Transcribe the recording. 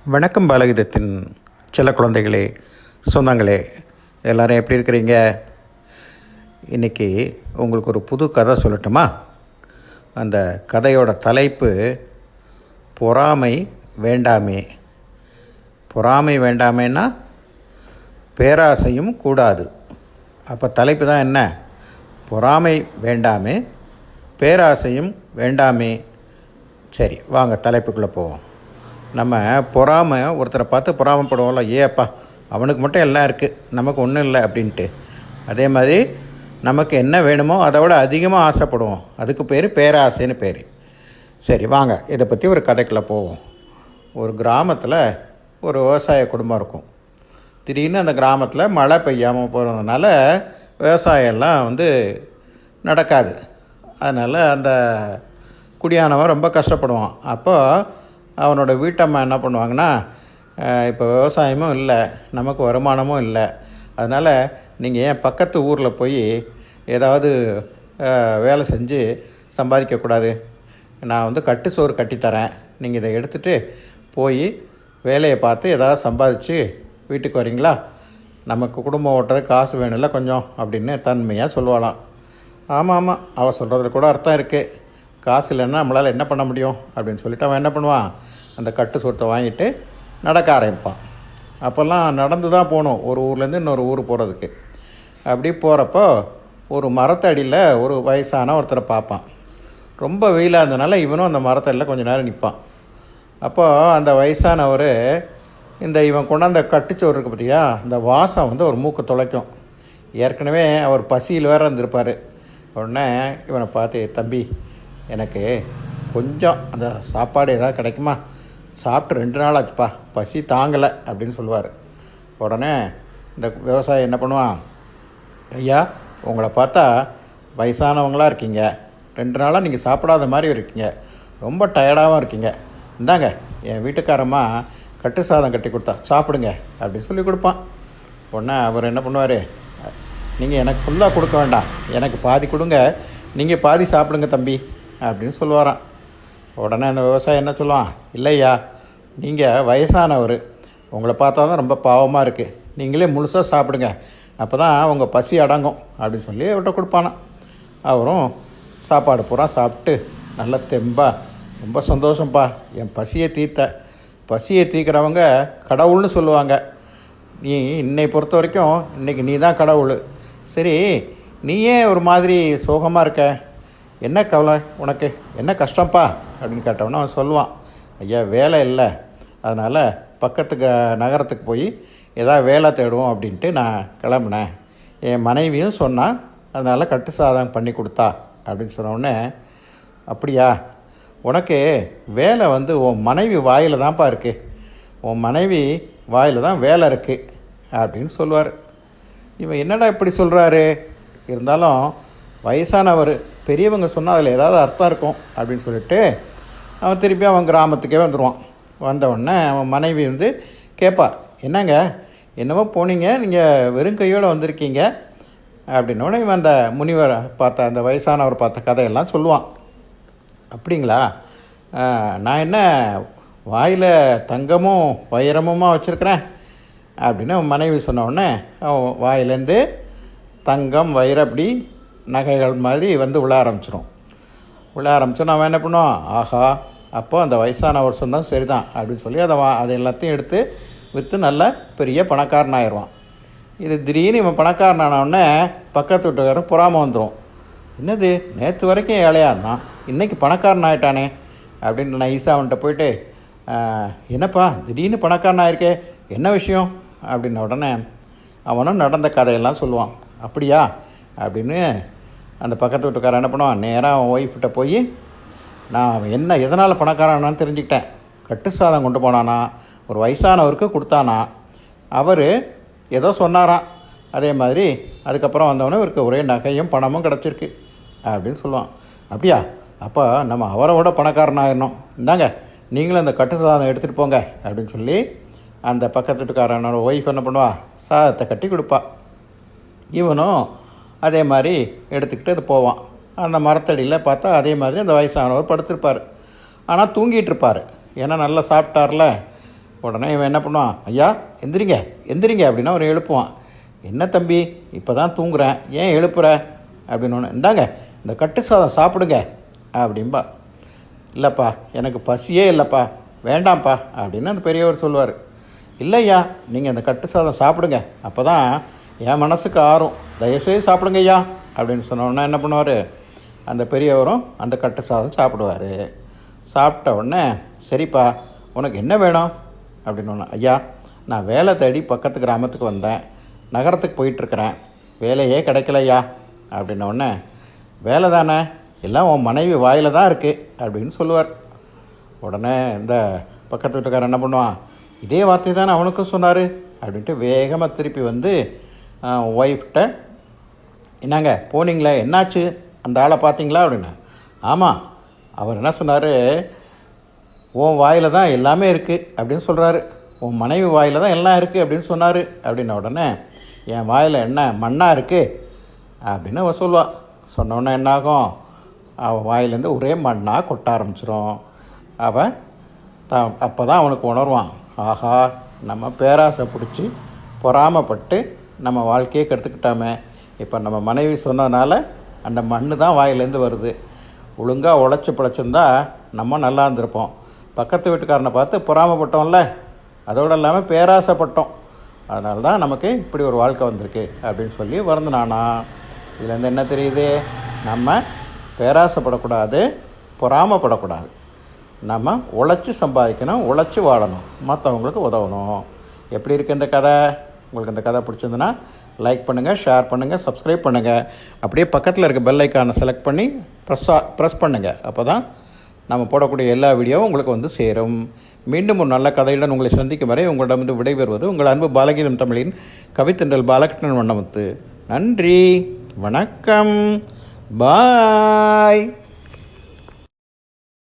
வணக்கம் பாலகீதத்தின் செல்ல குழந்தைகளே, சொந்தங்களே, எல்லோரும் எப்படி இருக்கிறீங்க? இன்றைக்கி உங்களுக்கு ஒரு புது கதை சொல்லட்டுமா? அந்த கதையோட தலைப்பு பொறாமை வேண்டாமே. பொறாமை வேண்டாமேன்னா பேராசையும் கூடாது. அப்போ தலைப்பு தான் என்ன? பொறாமை வேண்டாமே, பேராசையும் வேண்டாமே. சரி, வாங்க தலைப்புக்குள்ளே போவோம். நம்ம பொறாமை ஒருத்தரை பார்த்து பொறாமைப்படுவோம்ல, ஏப்பா அவனுக்கு மட்டும் எல்லாம் இருக்குது, நமக்கு ஒன்றும் இல்லை அப்படின்ட்டு. அதே மாதிரி நமக்கு என்ன வேணுமோ அதை விட அதிகமாக ஆசைப்படுவோம். அதுக்கு பேர் பேராசைன்னு பேர். சரி, வாங்க இதை பற்றி ஒரு கதைக்குள்ளே போவோம். ஒரு கிராமத்தில் ஒரு விவசாய குடும்பம் இருக்கும். திடீர்னு அந்த கிராமத்தில் மழை பெய்யாமல் போகிறதுனால விவசாயம்லாம் நடக்காது. அதனால் அந்த குடியானவன் ரொம்ப கஷ்டப்படுவான். அப்போது அவனோட வீட்டம்மா என்ன பண்ணுவாங்கன்னா, இப்போ விவசாயமும் இல்லை, நமக்கு வருமானமும் இல்லை, அதனால் நீங்கள் ஏன் பக்கத்து ஊரில் போய் ஏதாவது வேலை செஞ்சு சம்பாதிக்கக்கூடாது? நான் கட்டு சோறு கட்டித்தரேன், நீங்கள் இதை எடுத்துகிட்டு போய் வேலையை பார்த்து ஏதாவது சம்பாதிச்சு வீட்டுக்கு வரீங்களா? நமக்கு குடும்பம் ஓட்டுறது காசு வேணும்ல கொஞ்சம் அப்படின்னு தன்மையாக சொல்லுவாளாம். ஆமாம் ஆமாம், அவள் சொல்கிறதுல கூட அர்த்தம் இருக்குது. காசு இல்லைன்னா நம்மளால் என்ன பண்ண முடியும் அப்படின்னு சொல்லிவிட்டு அவன் என்ன பண்ணுவான், அந்த கட்டு சொத்தை வாங்கிட்டு நடக்க ஆரம்பிப்பான். அப்போல்லாம் நடந்து தான் போகணும் ஒரு ஊர்லேருந்து இன்னொரு ஊர் போகிறதுக்கு. அப்படி போகிறப்போ ஒரு மரத்தடியில் ஒரு வயசான ஒருத்தரை பார்ப்பான். ரொம்ப வெயிலாக இருந்ததுனால இவனும் அந்த மரத்தடியில் கொஞ்சம் நேரம் நிற்பான். அப்போது அந்த வயசானவர் இவன் கொண்டாந்த கட்டுச்சோறு இருக்குது பார்த்தியா, இந்த வாசம் ஒரு மூக்கை துளைக்கும். ஏற்கனவே அவர் பசியில் வேறு இருந்திருப்பார். உடனே இவனை பார்த்து, தம்பி எனக்கு கொஞ்சம் அந்த சாப்பாடு ஏதாவது கிடைக்குமா? சாப்பிட்டு 2 நாள் ஆச்சுப்பா, பசி தாங்கலை அப்படின்னு சொல்லுவார். உடனே இந்த விவசாயி என்ன பண்ணுவான், ஐயா உங்களை பார்த்தா வயசானவங்களாக இருக்கீங்க, 2 நாளாக நீங்கள் சாப்பிடாத மாதிரி இருக்கீங்க, ரொம்ப டயர்டாகவும் இருக்கீங்க, இந்தாங்க என் வீட்டுக்காரம்மா கட்டு சாதம் கட்டி கொடுத்தா சாப்பிடுங்க அப்படின்னு சொல்லி கொடுப்பான். உடனே அவர் என்ன பண்ணுவார், நீங்கள் எனக்கு ஃபுல்லாக கொடுக்க வேண்டாம், எனக்கு பாதி கொடுங்க, நீங்கள் பாதி சாப்பிடுங்க தம்பி அப்படின்னு சொல்லுவாராம். உடனே அந்த விவசாயி என்ன சொல்லுவான், இல்லையா நீங்கள் வயசானவர், உங்களை பார்த்தா தான் ரொம்ப பாவமாக இருக்குது, நீங்களே முழுசாக சாப்பிடுங்க, அப்போ தான் உங்கள் பசி அடங்கும் அப்படின்னு சொல்லி அவர்கிட்ட கொடுப்பானான். அவரும் சாப்பாடு பூரா சாப்பிட்டு நல்லா தெம்பா, ரொம்ப சந்தோஷம்ப்பா, என் பசியை தீர்க்கிறவங்க கடவுள்னு சொல்லுவாங்க, நீ இன்னை பொறுத்த வரைக்கும் இன்றைக்கி நீ தான் கடவுள், சரி நீயே ஒரு மாதிரி சோகமாக இருக்க, என்ன கவலை உனக்கு, என்ன கஷ்டம்ப்பா அப்படின்னு கேட்டவொன்னே அவன் சொல்லுவான், ஐயா வேலை இல்லை, அதனால் பக்கத்துக்கு நகரத்துக்கு போய் ஏதாவது வேலை தேடுவோம் அப்படின்ட்டு நான் கிளம்புனேன், என் மனைவியும் சொன்னான், அதனால் கட்டு சாதம் பண்ணி கொடுத்தா அப்படின்னு சொன்னோடனே, அப்படியா, உனக்கு வேலை உன் மனைவி வாயில் தான்ப்பா இருக்குது, உன் மனைவி வாயில் தான் வேலை இருக்குது அப்படின்னு சொல்லுவார். இவன் என்னடா இப்படி சொல்கிறாரு, இருந்தாலும் வயசானவர் பெரியவங்க சொன்னால் அதில் ஏதாவது அர்த்தம் இருக்கும் அப்படின்னு சொல்லிட்டு அவன் திருப்பி அவன் கிராமத்துக்கே வந்துடுவான். வந்தவுடனே அவன் மனைவி கேட்பா, என்னங்க என்னவோ போனீங்க, நீங்கள் வெறும் கையோடு வந்திருக்கீங்க அப்படின்னோடனே இவன் அந்த முனிவரை பார்த்த, அந்த வயசானவர் பார்த்த கதையெல்லாம் சொல்லுவான். அப்படிங்களா, நான் என்ன வாயில் தங்கமும் வைரமுமா வச்சுருக்கிறேன் அப்படின்னு அவன் மனைவி சொன்னவுடனே அவன் வாயிலேருந்து தங்கம் வைரம் அப்படி நகைகள் மாதிரி விழ ஆரம்பிச்சிடும். விழ ஆரம்பிச்சோன்னா அவன் என்ன பண்ணுவான், ஆஹா அப்போ அந்த வயசானவர் சொன்னால் சரிதான் அப்படின்னு சொல்லி அதை எல்லாத்தையும் எடுத்து விற்று நல்ல பெரிய பணக்காரன் ஆயிடுவான். இது திடீர்னு இவன் பணக்காரன் ஆனவுடனே பக்கத்து வீட்டுக்காரன் பொறாமை வந்துடும். என்னது நேற்று வரைக்கும் ஏழையாக இருந்தான், இன்றைக்கி பணக்காரன் ஆகிட்டானே அப்படின்னு நைஸாக அவன்கிட்ட போயிட்டு, என்னப்பா திடீர்னு பணக்காரன் ஆகிருக்கே, என்ன விஷயம் அப்படின்ன உடனே அவனும் நடந்த கதையெல்லாம் சொல்லுவான். அப்படியா அப்படின்னு அந்த பக்கத்து வீட்டுக்காரன் என்ன பண்ணுவான், நேராக அவன் ஒய்ஃப்கிட்ட போய், நான் எதனால் பணக்காரனான்னு தெரிஞ்சுக்கிட்டேன், கட்டு சாதம் கொண்டு போனானா, ஒரு வயசானவருக்கு கொடுத்தானா, அவர் ஏதோ சொன்னாராம், அதே மாதிரி அதுக்கப்புறம் வந்தவொடனே இவருக்கு ஒரே நகையும் பணமும் கிடச்சிருக்கு அப்படின்னு சொல்லுவான். அப்படியா, அப்போ நம்ம அவரோட பணக்காரனாகிடணும், இந்தாங்க நீங்களும் அந்த கட்டு சாதம் எடுத்துகிட்டு போங்க அப்படின்னு சொல்லி அந்த பக்கத்து வீட்டுக்காரனோட ஒய்ஃப் என்ன பண்ணுவா, சாதத்தை கட்டி கொடுப்பா. இவனும் அதே மாதிரி எடுத்துக்கிட்டு அது போவான். அந்த மரத்தடியில் பார்த்தா அதே மாதிரி அந்த வயசானவர் படுத்திருப்பார். ஆனால் தூங்கிட்டு இருப்பார், ஏன்னா நல்லா சாப்பிட்டார்ல, உடனே இவன் என்ன பண்ணுவான், ஐயா எந்திரிங்க எந்திரிங்க அப்படின்னா அவன் எழுப்புவான். என்ன தம்பி இப்போ தான் தூங்குறேன், ஏன் எழுப்புற அப்படின்னு ஒன்று, இந்தாங்க இந்த கட்டு சாதம் சாப்பிடுங்க அப்படின்பா. இல்லைப்பா எனக்கு பசியே இல்லைப்பா, வேண்டாம்ப்பா அப்படின்னு அந்த பெரியவர் சொல்லுவார். இல்லையா நீங்கள் இந்த கட்டு சாதம் சாப்பிடுங்க, அப்போ தான் என் மனசுக்கு ஆறும், தயவுசெய்து சாப்பிடுங்க ஐயா அப்படின்னு சொன்னோடனே என்ன பண்ணுவார், அந்த பெரியவரும் அந்த கட்டு சாதம் சாப்பிடுவார். சாப்பிட்ட உடனே சரிப்பா உனக்கு என்ன வேணும் அப்படின்னு ஒன்று, ஐயா நான் வேலை தேடி பக்கத்து கிராமத்துக்கு வந்தேன், நகரத்துக்கு போயிட்டுருக்கிறேன், வேலையே கிடைக்கலையா அப்படின்ன உடனே, வேலை தானே எல்லாம் உன் மனைவி வாயில் தான் இருக்குது அப்படின்னு சொல்லுவார். உடனே இந்த பக்கத்து வீட்டுக்காரர் என்ன பண்ணுவான், இதே வார்த்தை தானே அவனுக்கும் சொன்னார் அப்படின்ட்டு வேகமாக திருப்பி வந்து ஒய்ஃப்கிட்ட, என்னங்க போனீங்களே என்னாச்சு அந்த ஆளை பார்த்தீங்களா அப்படின்னு. ஆமாம் அவர் என்ன சொன்னார், உன் வாயில் தான் எல்லாமே இருக்குது அப்படின்னு சொல்கிறாரு, உன் மனைவி வாயில் தான் எல்லாம் இருக்குது அப்படின்னு சொன்னார் அப்படின்ன உடனே, என் வாயில் என்ன மண்ணாக இருக்குது அப்படின்னு அவள் சொல்லுவாள். சொன்னோடனே என்னாகும், அவள் வாயிலேருந்து ஒரே மண்ணாக கொட்ட ஆரம்பிச்சிடும். அவன் அப்போ தான் அவனுக்கு உணர்வான், ஆஹா நம்ம பேராசை பிடிச்சி பொறாமப்பட்டு நம்ம வாழ்க்கையை கெடுத்துக்கிட்டாமே, இப்போ நம்ம மனைவி சொன்னதுனால அந்த மண்ணு தான் வாயிலேருந்து வருது, ஒழுங்காக உழைச்சி பிழைச்சிருந்தா நம்ம நல்லா இருந்திருப்போம், பக்கத்து வீட்டுக்காரனை பார்த்து பொறாமப்பட்டோம்ல, அதோடு இல்லாமல் பேராசைப்பட்டோம், அதனால தான் நமக்கு இப்படி ஒரு வாழ்க்கை வந்திருக்கு அப்படின்னு சொல்லி வருந்தினானா. இதுலேருந்து என்ன தெரியுது, நம்ம பேராசைப்படக்கூடாது, பொறாமப்படக்கூடாது, நம்ம உழைச்சி சம்பாதிக்கணும், உழைச்சி வாழணும், மற்றவங்களுக்கு உதவணும். எப்படி இருக்குது இந்த கதை? உங்களுக்கு இந்த கதை பிடிச்சிருந்துன்னா லைக் பண்ணுங்கள், ஷேர் பண்ணுங்கள், சப்ஸ்கிரைப் பண்ணுங்கள். அப்படியே பக்கத்தில் இருக்க பெல் ஐக்கானை செலக்ட் பண்ணி ப்ரெஸ் பண்ணுங்கள். அப்போ தான் நம்ம போடக்கூடிய எல்லா வீடியோவும் உங்களுக்கு வந்து சேரும். மீண்டும் ஒரு நல்ல கதையுடன் உங்களை சந்திக்கும் வரை உங்களிடமிருந்து விடைபெறுவது உங்கள் அன்பு பாலகீதம் தமிழின் கவித்தென்றல் பாலகிருஷ்ணன் வண்ணமுத்து. நன்றி, வணக்கம், பாய்.